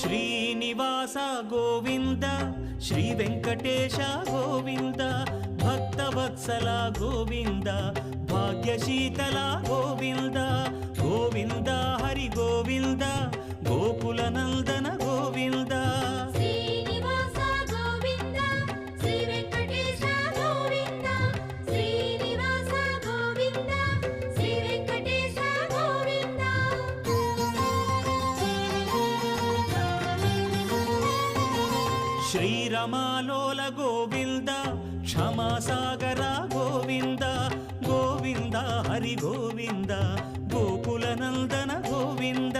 Srinivasa Govinda Shri Venkatesha Govinda Bhaktavatsala Govinda భాగ్యశీతల Govinda Govinda Hari Govinda Gokula Nandana Govinda Srinivasa Govinda Shri Venkatesha Govinda Srinivasa Govinda Shri Venkatesha Govinda శ్రీరమాలోల Govinda క్షమాసాగర Govinda Govinda Hari Govinda Gokula Nandana Govinda